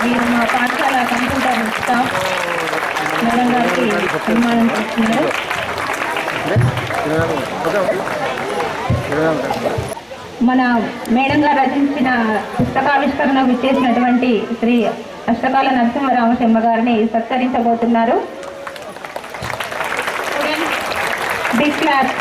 వీరు మా పాఠశాల కంప్యూటర్ స్టాఫ్ మేడం గారికి సన్మానం చేస్తున్నారు. మన మేడం గారు రచించిన పుస్తకావిష్కరణ విచ్చేసినటువంటి శ్రీ అష్టకాల నరసింహరామశర్మ గారిని సత్కరించబోతున్నారు. Big class.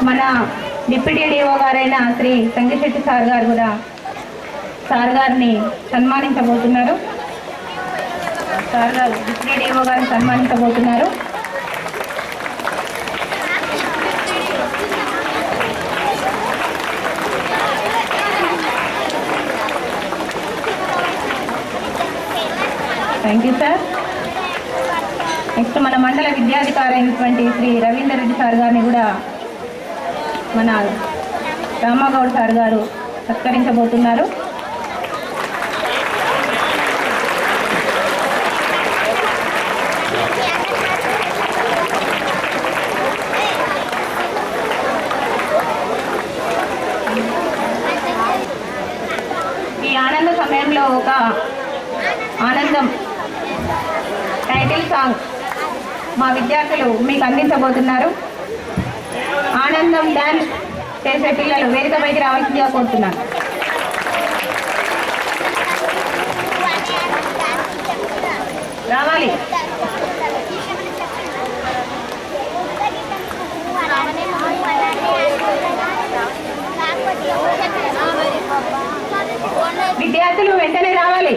మన డిప్యూటీ డిఓ గారైన శ్రీ సంగిశెట్టి సార్ గారు కూడా సార్ గారిని సన్మానించబోతున్నారు. సార్ గారు డిప్యూటీ డిఓ గారిని సన్మానించబోతున్నారు. Thank you sir. నెక్స్ట్ మన మండల విద్యాధికారి అయినటువంటి శ్రీ రవీందర్ రెడ్డి సార్ గారిని కూడా మన రామగౌడ్ సార్ గారు సత్కరించబోతున్నారు. ఈ ఆనంద సమయంలో ఒక ఆనందం టైటిల్ సాంగ్ మా విద్యార్థులు మీకు అందించబోతున్నారు. ఆనందం డాన్స్ చేసే పిల్లలు వేదికపైకి రావాల్సిందిగా కోరుతున్నాను. రావాలి. విద్యార్థులు వెంటనే రావాలి.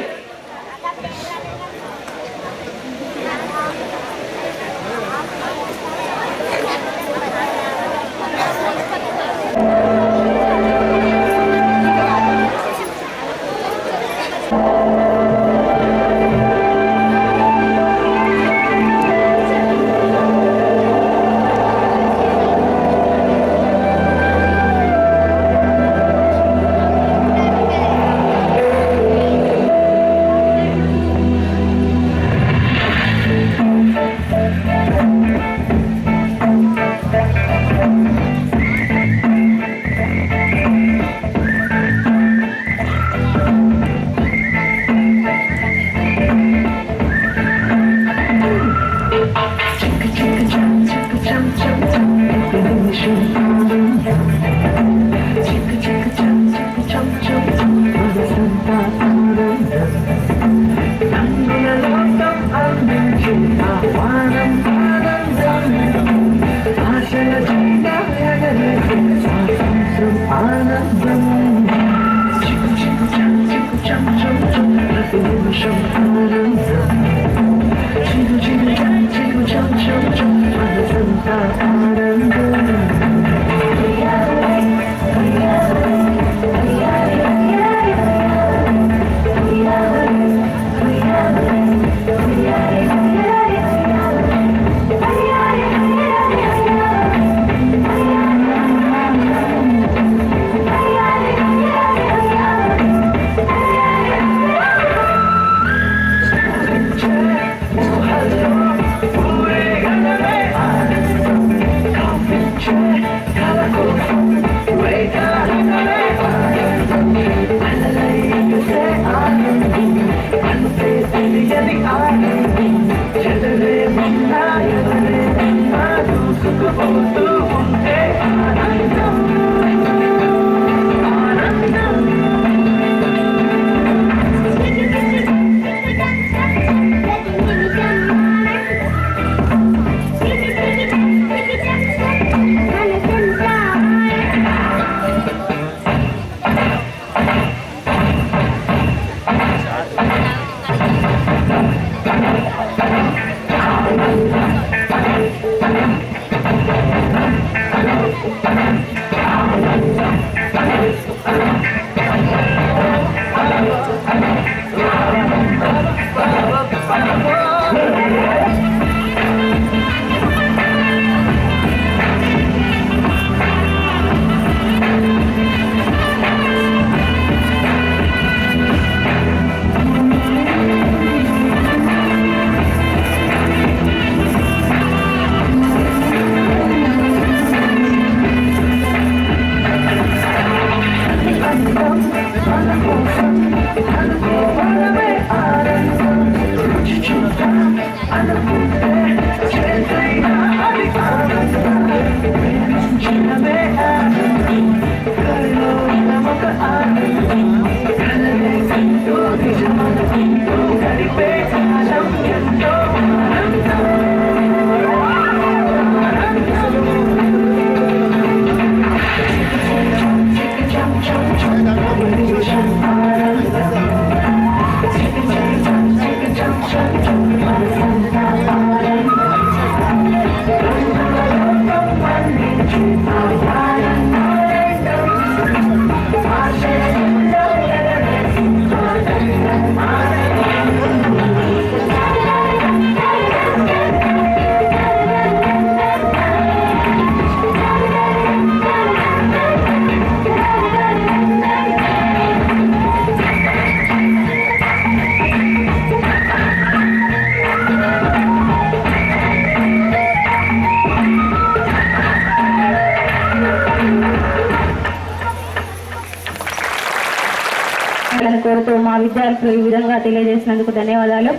మా విద్యార్థులు ఈ విధంగా తెలియజేసినందుకు ధన్యవాదాలు.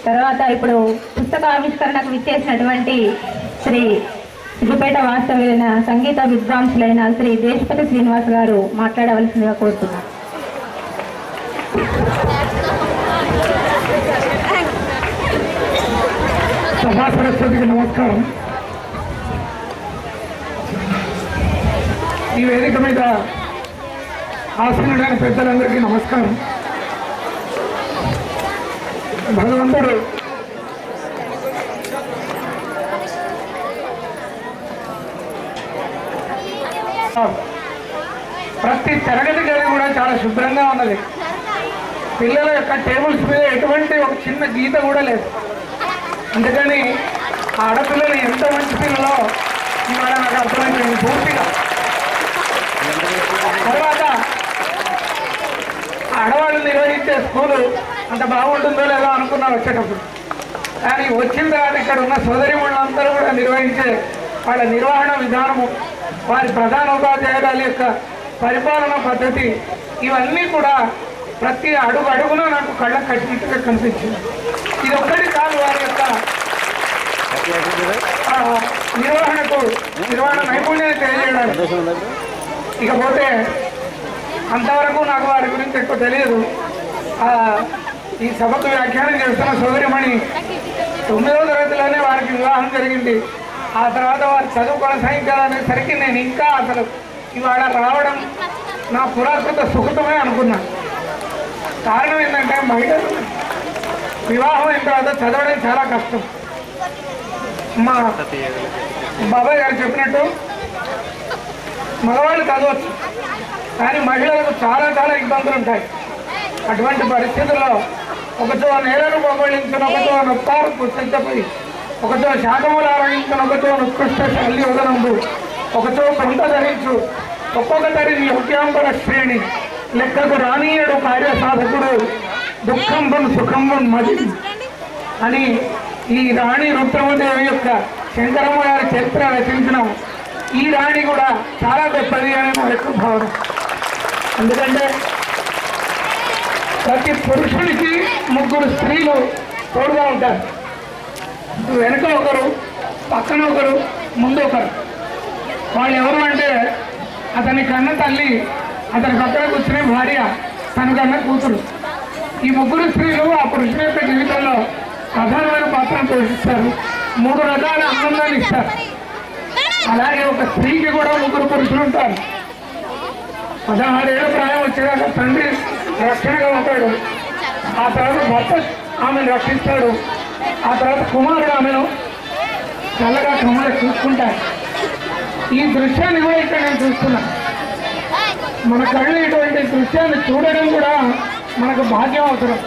తర్వాత ఇప్పుడు పుస్తక ఆవిష్కరణకు విచ్చేసినటువంటి శ్రీ సిద్దిపేట వాస్తవ్యులైన సంగీత విద్వాంసులైన శ్రీ దేశపతి శ్రీనివాస్ గారు మాట్లాడవలసిందిగా కోరుతున్నారు. సభా సరస్వతికి నమస్కారం. ఈ వేదిక మీద ఆసనుడైన పెద్దలందరికీ నమస్కారం. భగవంతుడు ప్రతి తరగతి గది కూడా చాలా శుభ్రంగా ఉన్నది. పిల్లల యొక్క టేబుల్స్ మీద ఎటువంటి ఒక చిన్న గీత కూడా లేదు. అందుకని ఆడపిల్లలు ఎంత మంచి పిల్లలో ఇవాళ నాకు అర్థమైంది పూర్తిగా. తర్వాత ఆడవాళ్ళు నిర్వహించే స్కూలు అంత బాగుంటుందో లేదో అనుకున్నా వచ్చేటప్పుడు, కానీ వచ్చిన తర్వాత ఇక్కడ ఉన్న సోదరిమణులందరూ కూడా నిర్వహించే వాళ్ళ నిర్వహణ విధానము, వారి ప్రధాన ఉపాధ్యాయురాల యొక్క పరిపాలన పద్ధతి, ఇవన్నీ కూడా ప్రతి అడుగు అడుగున నాకు కళ్ళకు కట్టినట్టుగా కనిపించింది. ఇది ఒక్కటి కాదు, వారి యొక్క నిర్వహణ నైపుణ్యాన్ని తెలియజేయడానికి. ఇకపోతే అంతవరకు నాకు వారి గురించి ఎక్కువ తెలియదు. ఈ సభకు వ్యాఖ్యానం చేస్తున్న సోదరిమణి 9వ తరగతిలోనే వారికి వివాహం జరిగింది. ఆ తర్వాత వారు చదువు కొనసాగించాలనేసరికి నేను ఇంకా అసలు ఇవాళ రావడం నా పురాకృత సుకృతమే అనుకున్నాను. కారణం ఏంటంటే మహిళలు వివాహం అయిన తర్వాత చదవడం చాలా కష్టం. మా బాబాయ్ గారు చెప్పినట్టు మగవాళ్ళు చదవచ్చు, కానీ మహిళలకు చాలా చాలా ఇబ్బందులు ఉంటాయి. అటువంటి పరిస్థితుల్లో ఒకచో నేలను పొగలించిన, ఒకచో నొప్పారు పుస్తకపోయి, ఒకచో శాఖములు ఆరగించిన, ఒకచో ఉత్కృష్ట శల్లి ఉదనంబు, ఒకచో కొంత ధరించు, ఒక్కొక్క తరిని యోగ్యాంబర శ్రేణి, లెక్కకు రానీయుడు కార్యసాధకుడు, దుఃఖంబున్ సుఖంబున్ మది అని ఈ రాణి రుద్రమదేవి యొక్క శంకరమ్మ గారి చరిత్ర రచించిన ఈ రాణి కూడా చాలా గొప్పది అని నా యొక్క భావన. ఎందుకంటే ప్రతి పురుషుడికి 3 స్త్రీలు తోడుగా ఉంటారు. వెనక ఒకరు, పక్కన ఒకరు, ముందు ఒకరు. వాళ్ళు ఎవరు అంటే అతని కన్న తల్లి, అతని పక్కన కూర్చునే భార్య, తన కన్న కూతురు. ఈ 3 స్త్రీలు ఆ పురుషుని యొక్క జీవితంలో ప్రధానమైన పాత్రను పోషిస్తారు. 3 రకాల ఆనందాన్ని ఇస్తారు. అలాగే ఒక స్త్రీకి కూడా 3 పురుషులు ఉంటారు. 16 ఏళ్ళ ప్రాయం వచ్చేదాకా తండ్రి రక్షణగా ఉంటాడు. ఆ తర్వాత భర్త ఆమెను రక్షిస్తాడు. ఆ తర్వాత కుమారుడు ఆమెను చల్లగా కమ్మగా చూసుకుంటాడు. ఈ దృశ్యాన్ని కూడా ఇక్కడ నేను చూస్తున్నా. మన కళ్ళు ఇటువంటి దృశ్యాన్ని చూడడం కూడా మనకు భాగ్యం అవసరం,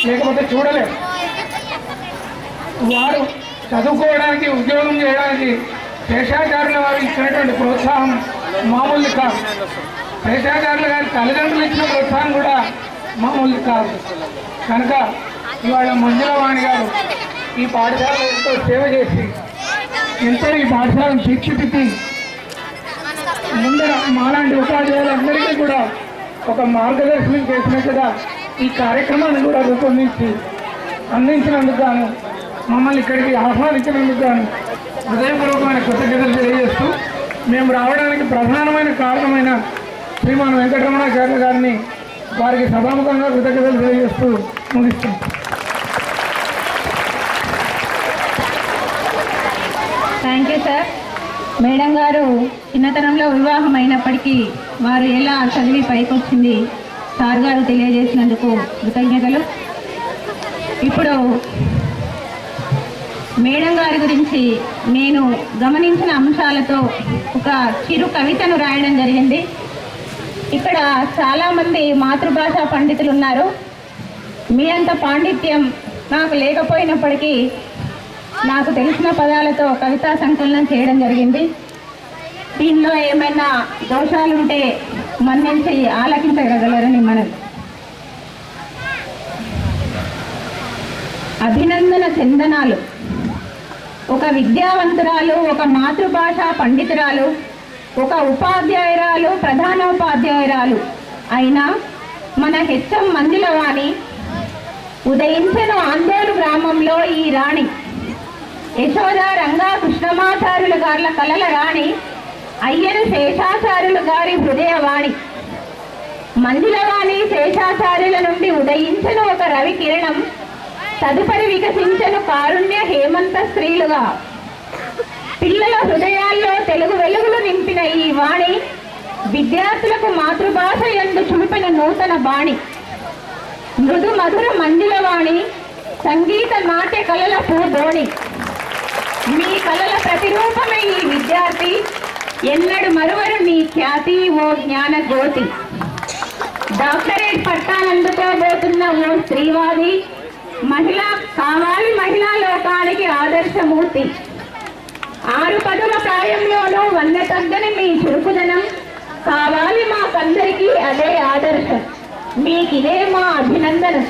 లేకపోతే చూడలేము. వారు చదువుకోవడానికి, ఉద్యోగం చేయడానికి శేషాచార్యుల వారు ఇచ్చినటువంటి ప్రోత్సాహం మామూలు కాదు. శేషాచార్యుల గారి తల్లిదండ్రులు ఇచ్చిన ప్రోత్సాహం కూడా మామూలు కాదు. కనుక ఇవాళ మంజులవాణి గారు ఈ పాఠశాలలో ఎంతో సేవ చేసి, ఎంతో ఈ పాఠశాలను తీర్చిదిద్ది ముందర మాలాంటి ఉపాధ్యాయులందరికీ కూడా ఒక మార్గదర్శనం చేసినట్టుగా ఈ కార్యక్రమాన్ని కూడా రూపొందించి అందించినందుకు గాను, మమ్మల్ని ఇక్కడికి ఆహ్వానించినందుకు గాను హృదయపూర్వకమైన కృతజ్ఞతలు తెలియజేస్తూ, మేము రావడానికి ప్రధానమైన కారణమైన శ్రీమాన్ వెంకటరమణాచార్య గారిని వారికి సభాముఖంగా కృతజ్ఞతలు తెలియజేస్తూ ముగిస్తాం. Thank you sir. మేడం గారు చిన్నతనంలో వివాహం అయినప్పటికీ వారు ఎలా చదివి పైకొచ్చింది సార్ గారు తెలియజేసినందుకు కృతజ్ఞతలు. ఇప్పుడు మేడం గారి గురించి నేను గమనించిన అంశాలతో ఒక చిరు కవితను రాయడం జరిగింది. ఇక్కడ చాలామంది మాతృభాషా పండితులు ఉన్నారు. మీ అంత పాండిత్యం నాకు లేకపోయినప్పటికీ నాకు తెలిసిన పదాలతో కవితా సంకలనం చేయడం జరిగింది. దీనిలో ఏమైనా దోషాలుంటే మన్నించి ఆలకించగలరని మనం. అభినందన చందనాలు. ఒక విద్యావంతురాలు, ఒక మాతృభాషా పండితురాలు, ఒక ఉపాధ్యాయురాలు, ప్రధానోపాధ్యాయురాలు అయినా మన హెచ్చం మందిలవాణి, ఉదయించను ఆందోళన గ్రామంలో ఈ రాణి, యశోద రంగా కృష్ణమాచార్యులు గార్ల కలల రాణి, అయ్యను శేషాచార్యులు గారి హృదయవాణి. మందిలవాణి శేషాచార్యుల నుండి ఉదయించను ఒక రవి కిరణం, తదుపరి వికసించను కారుణ్య హేమంత స్త్రీలుగా. పిల్లల హృదయాల్లో తెలుగు వెలుగులు నింపిన ఈ వాణి, విద్యార్థులకు మాతృభాష యందు చులిపిన నూతన బాణి. మృదు మధుర మందిలవాణి, సంగీత నాట్య కళల పూదోణి. మీ కళల ప్రతిరూపమే ఈ విద్యార్థి, ఎన్నడు మరువరు నీ ఖ్యాతి ఓ జ్ఞాన జ్యోతి. డాక్టరేట్ పట్టాలందుకోబోతున్న ఓ స్త్రీవాది, మహిళా లోకానికి ఆదర్శమూర్తి. 6 పదుల ప్రాయంలోనూ వన్న తగ్గని మీ చురుకుదనం, కావాలి మాకందరికీ అదే ఆదర్శం. మీకిదే మా అభినందనం.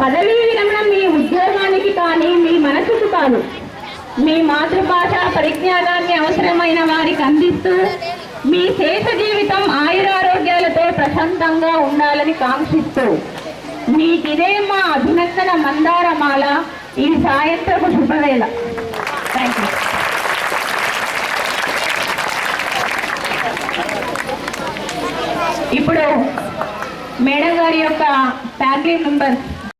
పదవీ విరమణ మీ ఉద్యోగానికి కానీ మీ మనసుకు కాదు. మీ మాతృభాష పరిజ్ఞానాన్ని అవసరమైన వారికి అందిస్తూ మీ శేష జీవితం ఆయురారోగ్యాలతో ప్రశాంతంగా ఉండాలని కాంక్షిస్తూ మీకిదే మా అభినందన మందారమాల. ఈ సాయంత్రపు శుభవేళ. Thank you. ఇప్పుడు మేడం గారి యొక్క ఫ్యామిలీ మెంబర్స్